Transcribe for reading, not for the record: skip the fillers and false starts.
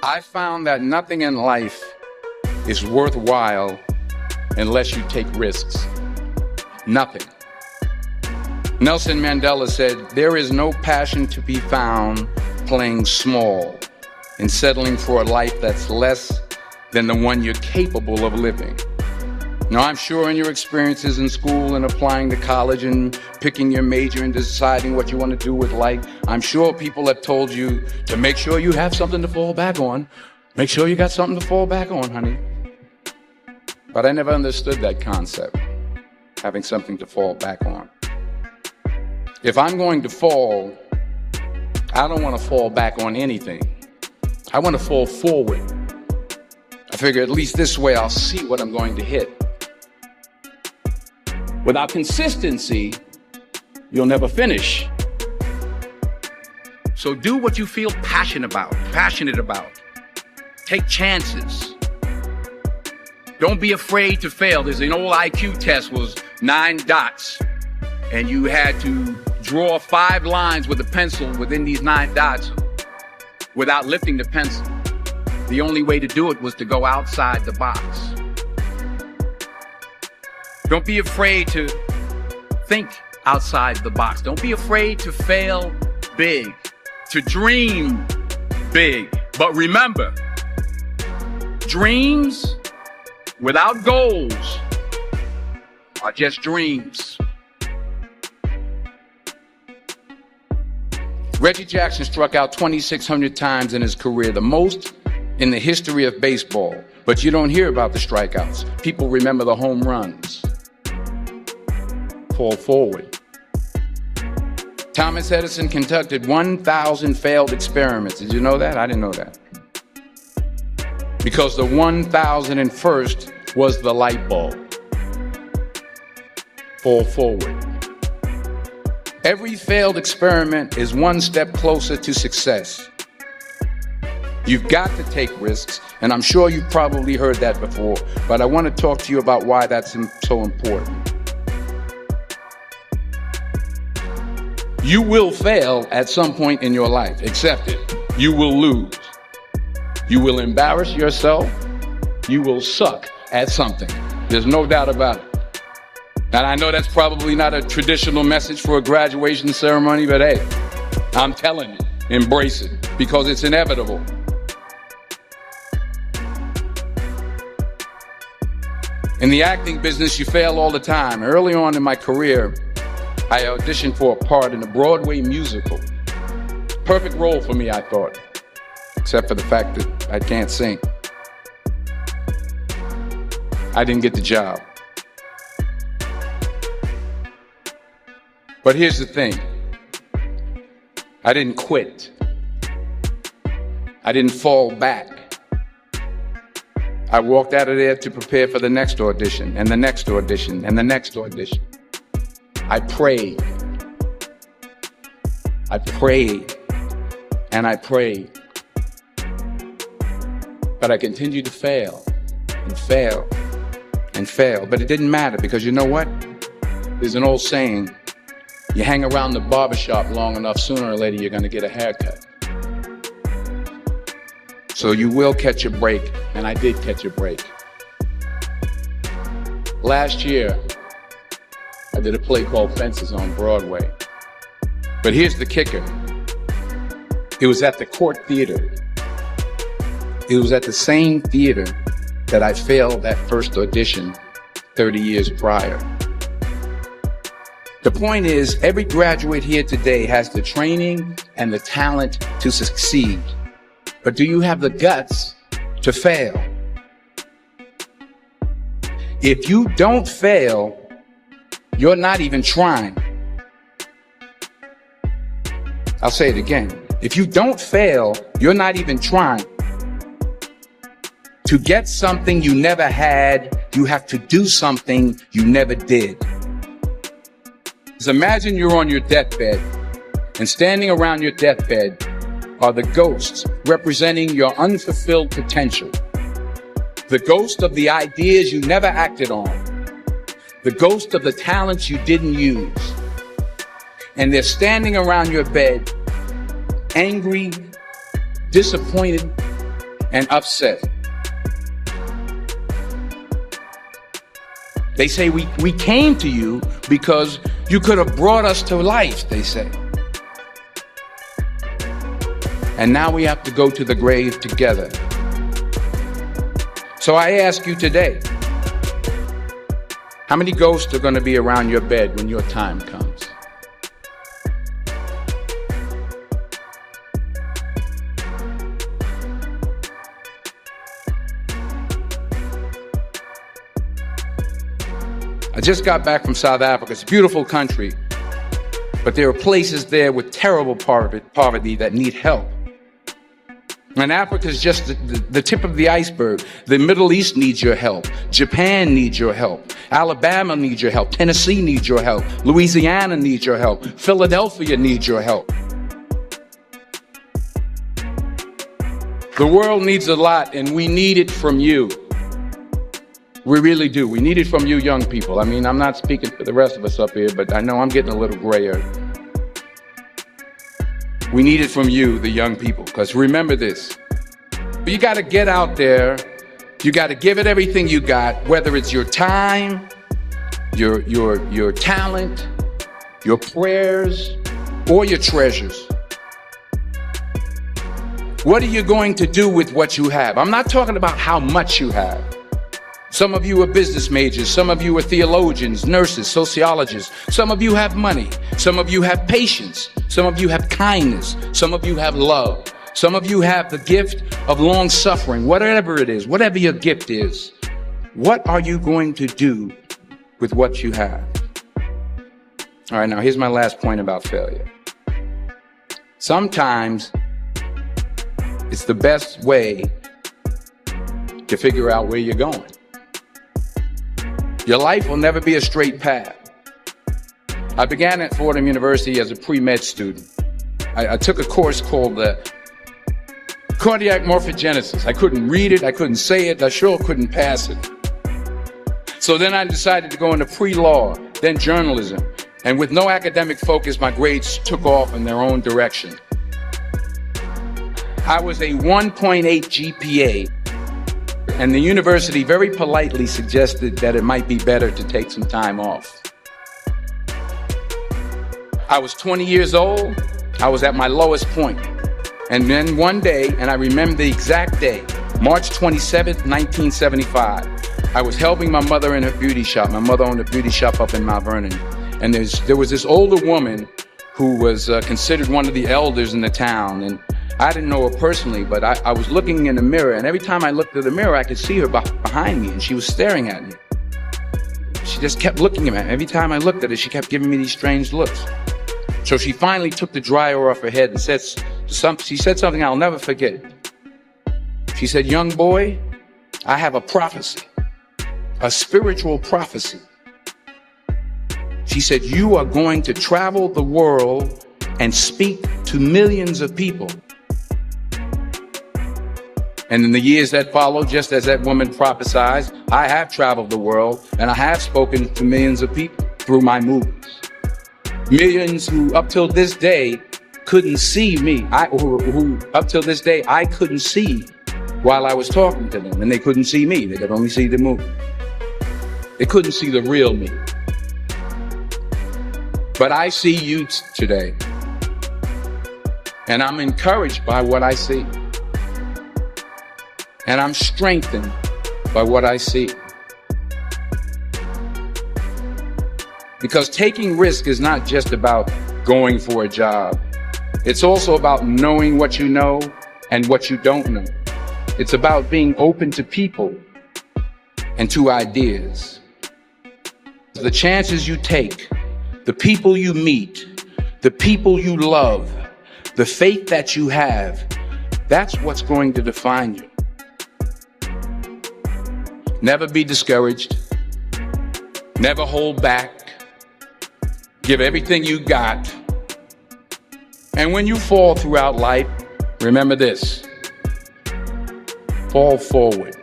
I found that nothing in life is worthwhile unless you take risks. Nothing. Nelson Mandela said, "There is no passion to be found playing small and settling for a life that's less than the one you're capable of living." Now, I'm sure in your experiences in school and applying to college and picking your major and deciding what you want to do with life, I'm sure people have told you to make sure you have something to fall back on. Make sure you got something to fall back on, honey. But I never understood that concept, having something to fall back on. If I'm going to fall, I don't want to fall back on anything. I want to fall forward. I figure at least this way I'll see what I'm going to hit. Without consistency, you'll never finish. So do what you feel passionate about. Take chances. Don't be afraid to fail. There's an old IQ test, was 9 dots, and you had to draw 5 lines with a pencil within these 9 dots without lifting the pencil. The only way to do it was to go outside the box. Don't be afraid to think outside the box. Don't be afraid to fail big, to dream big. But remember, dreams without goals are just dreams. Reggie Jackson struck out 2,600 times in his career, the most in the history of baseball. But you don't hear about the strikeouts. People remember the home runs. Fall forward. Thomas Edison conducted 1,000 failed experiments. Did you know that? I didn't know that. Because the 1,001st was the light bulb. Fall forward. Every failed experiment is one step closer to success. You've got to take risks, and I'm sure you've probably heard that before, but I want to talk to you about why that's so important. You will fail at some point in your life. Accept it. You will lose. You will embarrass yourself. You will suck at something. There's no doubt about it. And I know that's probably not a traditional message for a graduation ceremony, but hey, I'm telling you, embrace it, because it's inevitable. In the acting business, you fail all the time. Early on in my career, I auditioned for a part in a Broadway musical. Perfect role for me, I thought, except for the fact that I can't sing. I didn't get the job. But here's the thing. I didn't quit. I didn't fall back. I walked out of there to prepare for the next audition, and the next audition, and the next audition. I prayed. I prayed. And I prayed. But I continued to fail and fail and fail. But it didn't matter, because you know what? There's an old saying, you hang around the barbershop long enough, sooner or later you're going to get a haircut. So you will catch a break, and I did catch a break. Last year, I did a play called Fences on Broadway. But here's the kicker. It was at the Court Theater. It was at the same theater that I failed that first audition 30 years prior. The point is, every graduate here today has the training and the talent to succeed. But do you have the guts to fail? If you don't fail, you're not even trying. I'll say it again. If you don't fail, you're not even trying. To get something you never had, you have to do something you never did. So imagine you're on your deathbed, and standing around your deathbed are the ghosts representing your unfulfilled potential. The ghost of the ideas you never acted on. The ghost of the talents you didn't use. And they're standing around your bed, angry, disappointed, and upset. They say we came to you because you could have brought us to life, they say. And now we have to go to the grave together. So I ask you today, how many ghosts are going to be around your bed when your time comes? I just got back from South Africa. It's a beautiful country, but there are places there with terrible poverty that need help. And Africa is just the tip of the iceberg. The Middle East needs your help. Japan needs your help. Alabama needs your help. Tennessee needs your help. Louisiana needs your help. Philadelphia needs your help. The world needs a lot, and we need it from you. We really do. We need it from you young people. I mean, I'm not speaking for the rest of us up here, but I know I'm getting a little grayer. We need it from you, the young people, because remember this. You got to get out there. You got to give it everything you got, whether it's your time, your talent, your prayers, or your treasures. What are you going to do with what you have? I'm not talking about how much you have. Some of you are business majors. Some of you are theologians, nurses, sociologists. Some of you have money. Some of you have patience. Some of you have kindness. Some of you have love. Some of you have the gift of long suffering. Whatever it is, whatever your gift is, what are you going to do with what you have? All right, now here's my last point about failure. Sometimes it's the best way to figure out where you're going. Your life will never be a straight path. I began at Fordham University as a pre-med student. I took a course called cardiac morphogenesis. I couldn't read it, I couldn't say it, I sure couldn't pass it. So then I decided to go into pre-law, then journalism. And with no academic focus, my grades took off in their own direction. I was a 1.8 GPA. And the university very politely suggested that it might be better to take some time off. I was 20 years old. I was at my lowest point. And then one day, and I remember the exact day, March 27th, 1975, I was helping my mother in her beauty shop. My mother owned a beauty shop up in Mount Vernon. And there was this older woman who was considered one of the elders in the town. And I didn't know her personally, but I was looking in the mirror, and every time I looked at the mirror, I could see her behind me, and she was staring at me. She just kept looking at me. Every time I looked at her, she kept giving me these strange looks. So she finally took the dryer off her head and she said something I'll never forget. She said, "Young boy, I have a prophecy, a spiritual prophecy." She said, "You are going to travel the world and speak to millions of people." And in the years that followed, just as that woman prophesied, I have traveled the world and I have spoken to millions of people through my movies. Millions who up till this day couldn't see me, who up till this day I couldn't see while I was talking to them, and they couldn't see me, they could only see the movie. They couldn't see the real me. But I see you today, and I'm encouraged by what I see. And I'm strengthened by what I see. Because taking risk is not just about going for a job. It's also about knowing what you know and what you don't know. It's about being open to people and to ideas. The chances you take, the people you meet, the people you love, the faith that you have, that's what's going to define you. Never be discouraged. Never hold back. Give everything you got. And when you fall throughout life, remember this: fall forward.